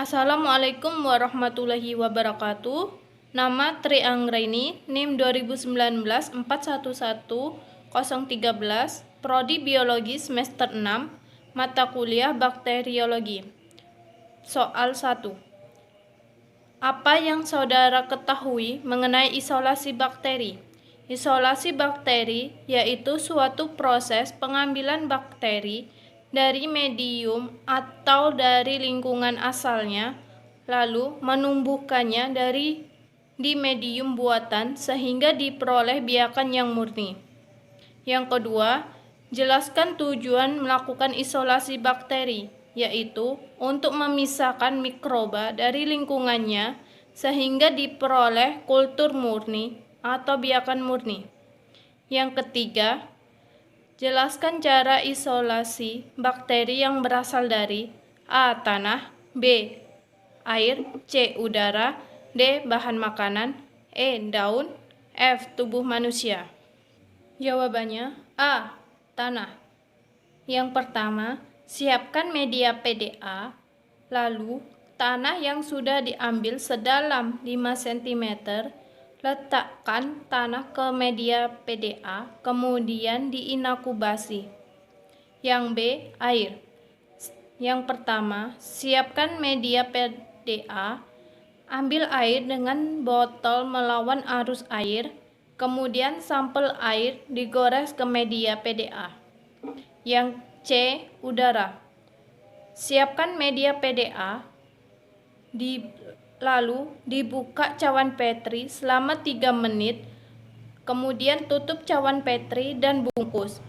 Assalamualaikum warahmatullahi wabarakatuh. Nama Tri Anggraini, NIM 2019-411013, Prodi Biologi semester 6, mata kuliah Bakteriologi. Soal 1. Apa yang saudara ketahui mengenai isolasi bakteri? Isolasi bakteri yaitu suatu proses pengambilan bakteri dari medium atau dari lingkungan asalnya, lalu menumbuhkannya di medium buatan sehingga diperoleh biakan yang murni. Yang kedua, jelaskan tujuan melakukan isolasi bakteri, yaitu untuk memisahkan mikroba dari lingkungannya sehingga diperoleh kultur murni atau biakan murni. Yang ketiga, jelaskan cara isolasi bakteri yang berasal dari A. Tanah, B. Air, C. Udara, D. Bahan makanan, E. Daun, F. Tubuh manusia. Jawabannya A. Tanah. Yang pertama, siapkan media PDA, lalu tanah yang sudah diambil sedalam 5 cm, letakkan tanah ke media PDA, kemudian diinakubasi. Yang B. Air. Yang pertama, siapkan media PDA, ambil air dengan botol melawan arus air, kemudian sampel air digores ke media PDA. Yang C. Udara. Siapkan media PDA, lalu dibuka cawan Petri selama 3 menit, kemudian tutup cawan Petri dan bungkus.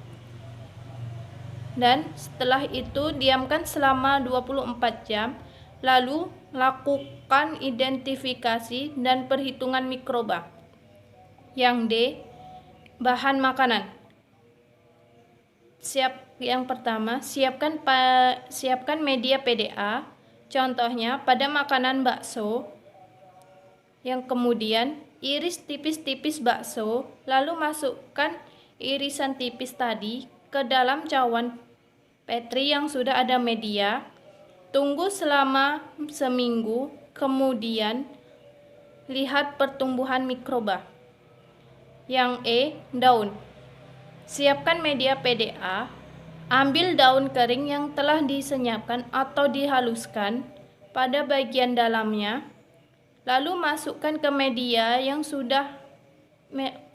Dan setelah itu diamkan selama 24 jam, lalu lakukan identifikasi dan perhitungan mikroba. Yang D. Bahan makanan. Yang pertama, siapkan media PDA, contohnya pada makanan bakso. Yang kemudian iris tipis-tipis bakso, lalu masukkan irisan tipis tadi ke dalam cawan Petri yang sudah ada media. Tunggu selama seminggu, kemudian lihat pertumbuhan mikroba. Yang E. Daun. Siapkan media PDA, ambil daun kering yang telah disenyapkan atau dihaluskan pada bagian dalamnya, lalu masukkan ke media yang sudah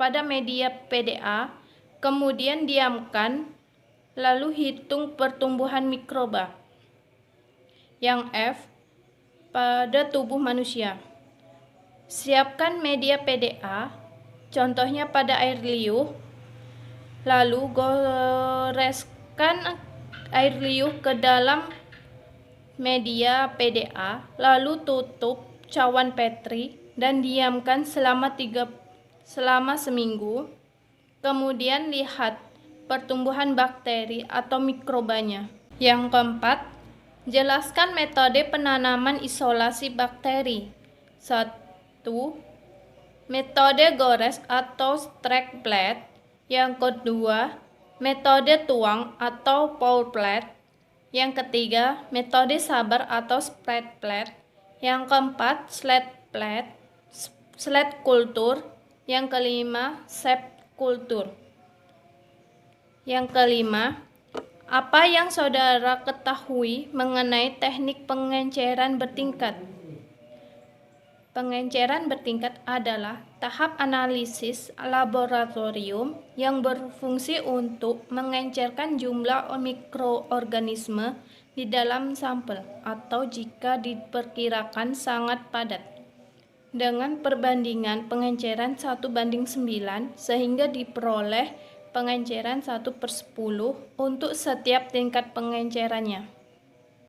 pada media PDA, kemudian diamkan, lalu hitung pertumbuhan mikroba. Yang F. Pada tubuh manusia. Siapkan media PDA, contohnya pada air liur, lalu goreskan air liur ke dalam media PDA, lalu tutup cawan Petri dan diamkan selama seminggu. Kemudian lihat pertumbuhan bakteri atau mikrobanya. Yang keempat, jelaskan metode penanaman isolasi bakteri. 1. Metode gores atau strike plate. Yang kedua, metode tuang atau pour plate. Yang ketiga, metode sabar atau spread plate. Yang keempat, slide kultur. Yang kelima, shape kultur. Yang kelima, apa yang saudara ketahui mengenai teknik pengenceran bertingkat? Pengenceran bertingkat adalah tahap analisis laboratorium yang berfungsi untuk mengencerkan jumlah mikroorganisme di dalam sampel atau jika diperkirakan sangat padat, dengan perbandingan pengenceran 1:9 sehingga diperoleh pengenceran 1/10 untuk setiap tingkat pengencerannya.